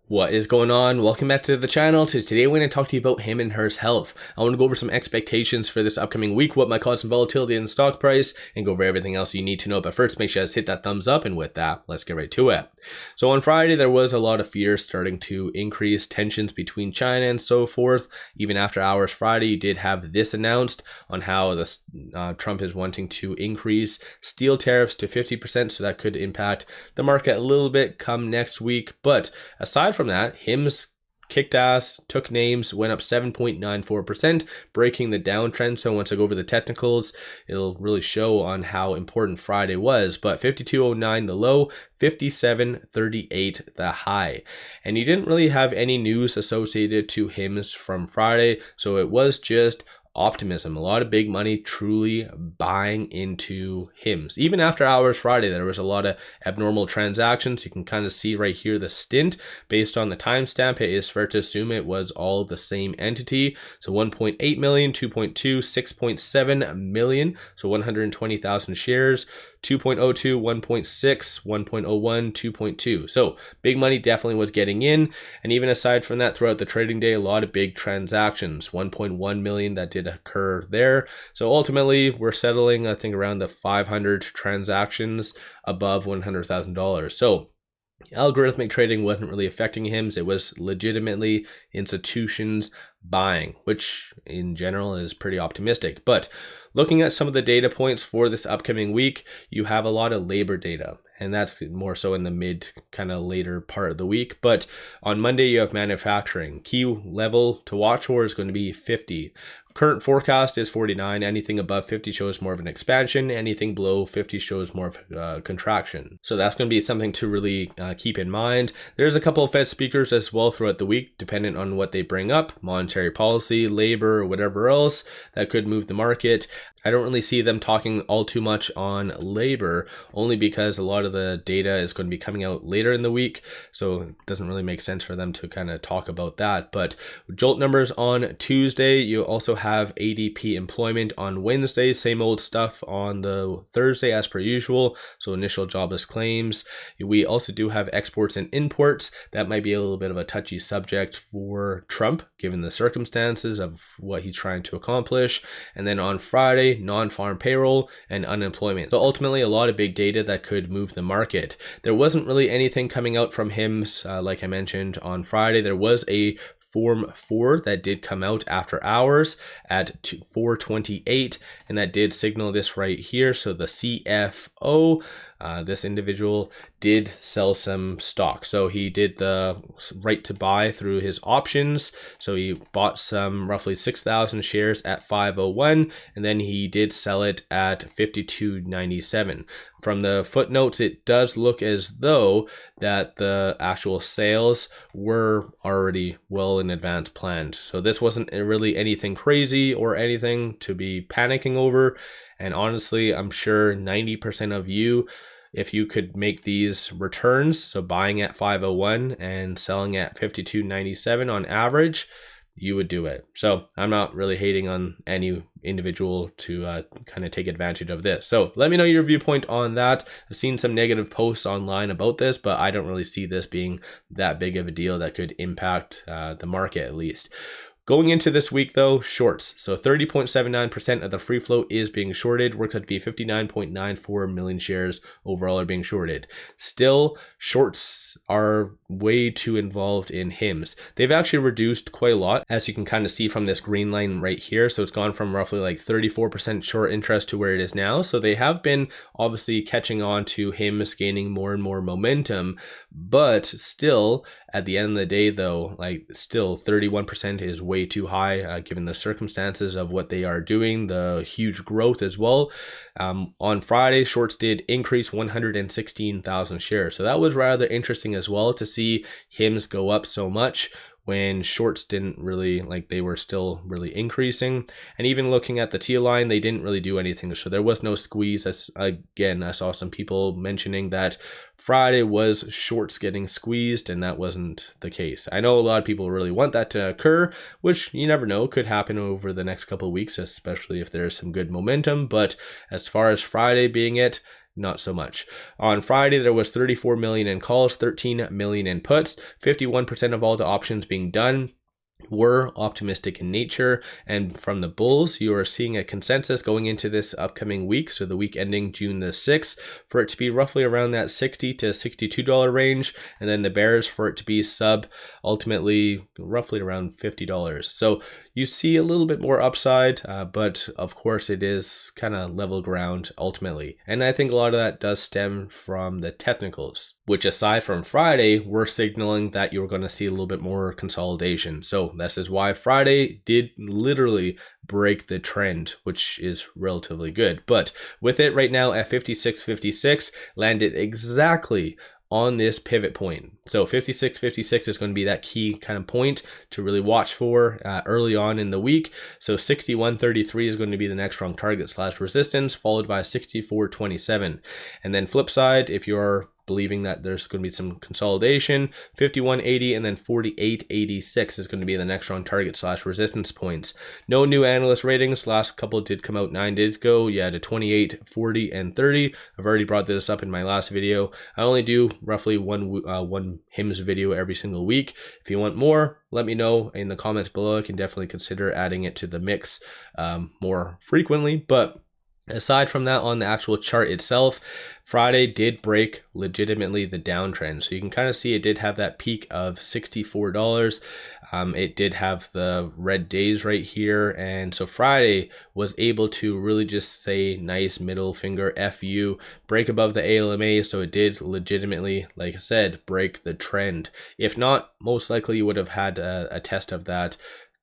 What is going on? Welcome back to the channel. Today we're going to talk to you about HIMS and HERS Health. I want to go over some expectations for this upcoming week, what might cause some volatility in the stock price, and go over everything else you need to know. But first, make sure you guys hit that thumbs up, and with that, let's get right to it. So on Friday, there was a lot of fear starting to increase, tensions between China and so forth. Even after hours Friday, you did have this announced on how Trump is wanting to increase steel tariffs to 50%, so that could impact the market a little bit come next week. But aside from that, HIMS kicked ass, took names, went up 7.94%, breaking the downtrend. So once I go over the technicals, it'll really show on how important Friday was. But 52.09 the low, 57.38 the high. And you didn't really have any news associated to HIMS from Friday, so it was just optimism. A lot of big money truly buying into HIMS. Even after hours Friday, there was a lot of abnormal transactions. You can kind of see right here the stint based on the timestamp. It is fair to assume it was all the same entity. So 1.8 million, 2.2, 6.7 million. So 120,000 shares. 2.02, 1.6, 1.01, 2.2. So big money definitely was getting in. And even aside from that, throughout the trading day, a lot of big transactions, 1.1 million that did occur there. So ultimately, we're settling, I think, around the 500 transactions above $100,000. So algorithmic trading wasn't really affecting HIMS. It was legitimately institutions buying, which in general is pretty optimistic. But looking at some of the data points for this upcoming week, you have a lot of labor data, and that's more so in the mid kind of later part of the week. But on Monday, you have manufacturing. Key level to watch for is going to be 50. Current forecast is 49. Anything above 50 shows more of an expansion. Anything below 50 shows more of a contraction. So that's going to be something to really keep in mind. There's a couple of Fed speakers as well throughout the week, dependent on what they bring up, monetary policy, labor, whatever else that could move the market. I don't really see them talking all too much on labor, only because a lot of the data is going to be coming out later in the week. So it doesn't really make sense for them to kind of talk about that. But JOLT numbers on Tuesday. You also have ADP employment on Wednesday. Same old stuff on the Thursday as per usual. So initial jobless claims. We also do have exports and imports. That might be a little bit of a touchy subject for Trump, given the circumstances of what he's trying to accomplish. And then on Friday, non-farm payroll and unemployment. So ultimately, a lot of big data that could move the market. There wasn't really anything coming out from HIMS. Like I mentioned on Friday, there was a Form 4 that did come out after hours at 4:28, and that did signal this right here. So the CFO, this individual did sell some stock. So he did the right to buy through his options. So he bought some roughly 6,000 shares at 501, and then he did sell it at 52.97. From the footnotes, it does look as though that the actual sales were already well in advance planned. So this wasn't really anything crazy or anything to be panicking over. And honestly, I'm sure 90% of you, if you could make these returns, so buying at 501 and selling at 52.97 on average, you would do it. So I'm not really hating on any individual to kind of take advantage of this. So let me know your viewpoint on that. I've seen some negative posts online about this, but I don't really see this being that big of a deal that could impact the market at least. Going into this week though, shorts. So 30.79% of the free float is being shorted. Works out to be 59.94 million shares overall are being shorted. Still, shorts are way too involved in HIMS. They've actually reduced quite a lot, as you can kind of see from this green line right here. So it's gone from roughly like 34% short interest to where it is now. So they have been obviously catching on to HIMS, gaining more and more momentum, but still at the end of the day though, like still 31% is way too high given the circumstances of what they are doing, the huge growth as well. On Friday, shorts did increase 116,000 shares. So that was rather interesting as well to see HIMS go up so much when shorts didn't really, like, they were still really increasing. And even looking at the T line, they didn't really do anything. So there was no squeeze. Again, I saw some people mentioning that Friday was shorts getting squeezed, and that wasn't the case. I know a lot of people really want that to occur, which you never know, could happen over the next couple of weeks, especially if there's some good momentum. But as far as Friday being it, not so much. On Friday, there was 34 million in calls, 13 million in puts, 51% of all the options being done were optimistic in nature. And from the bulls, you are seeing a consensus going into this upcoming week, so the week ending June the 6th, for it to be roughly around that $60 to $62 range, and then the bears for it to be ultimately roughly around $50. So you see a little bit more upside, but of course it is kind of level ground ultimately. And I think a lot of that does stem from the technicals, which aside from Friday, we're signaling that you're going to see a little bit more consolidation. So this is why Friday did literally break the trend, which is relatively good. But with it right now at 56.56, landed exactly on this pivot point. So 56.56 is going to be that key kind of point to really watch for early on in the week. So 61.33 is going to be the next strong target / resistance, followed by 64.27. And then flip side, if you're believing that there's going to be some consolidation, 51.80 and then 48.86 is going to be the next strong target / resistance points. No new analyst ratings. Last couple did come out 9 days ago. You had a 28, 40, and 30. I've already brought this up in my last video. I only do roughly one HIMS video every single week. If you want more, let me know in the comments below. I can definitely consider adding it to the mix more frequently. But aside from that, on the actual chart itself, Friday did break legitimately the downtrend. So you can kind of see it did have that peak of $64. It did have the red days right here. And so Friday was able to really just say nice middle finger FU, break above the ALMA. So it did legitimately, like I said, break the trend. If not, most likely you would have had a test of that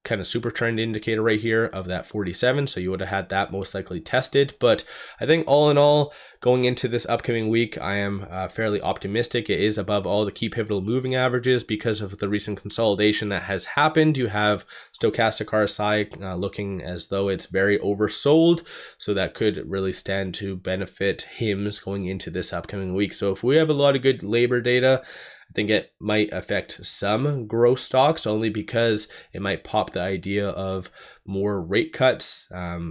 kind of super trend indicator right here of that 47, so you would have had that most likely tested. But I think all in all, going into this upcoming week, I am fairly optimistic. It is above all the key pivotal moving averages because of the recent consolidation that has happened. You have stochastic RSI looking as though it's very oversold, so that could really stand to benefit HIMS going into this upcoming week. So if we have a lot of good labor data, I think it might affect some growth stocks only because it might pop the idea of more rate cuts,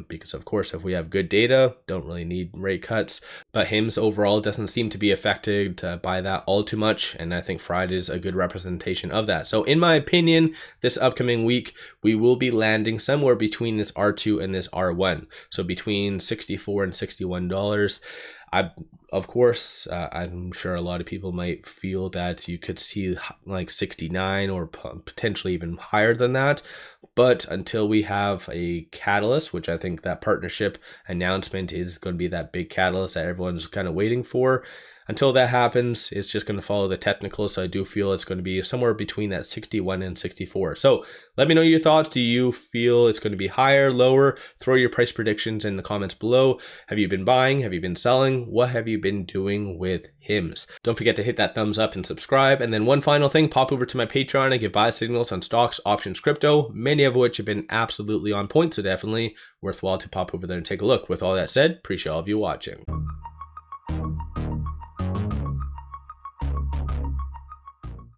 because of course if we have good data, don't really need rate cuts. But HIMS overall doesn't seem to be affected by that all too much, and I think Friday is a good representation of that. So in my opinion, this upcoming week we will be landing somewhere between this R2 and this R1, so between $64 and $61. Of course, I'm sure a lot of people might feel that you could see like 69 or potentially even higher than that. But until we have a catalyst, which I think that partnership announcement is going to be that big catalyst that everyone's kind of waiting for, until that happens, it's just going to follow the technical. So I do feel it's going to be somewhere between that 61 and 64. So let me know your thoughts. Do you feel it's going to be higher, lower? Throw your price predictions in the comments below. Have you been buying? Have you been selling? What have you been doing with HIMS? Don't forget to hit that thumbs up and subscribe. And then one final thing, pop over to my Patreon. I give buy signals on stocks, options, crypto, many of which have been absolutely on point. So definitely worthwhile to pop over there and take a look. With all that said, appreciate all of you watching.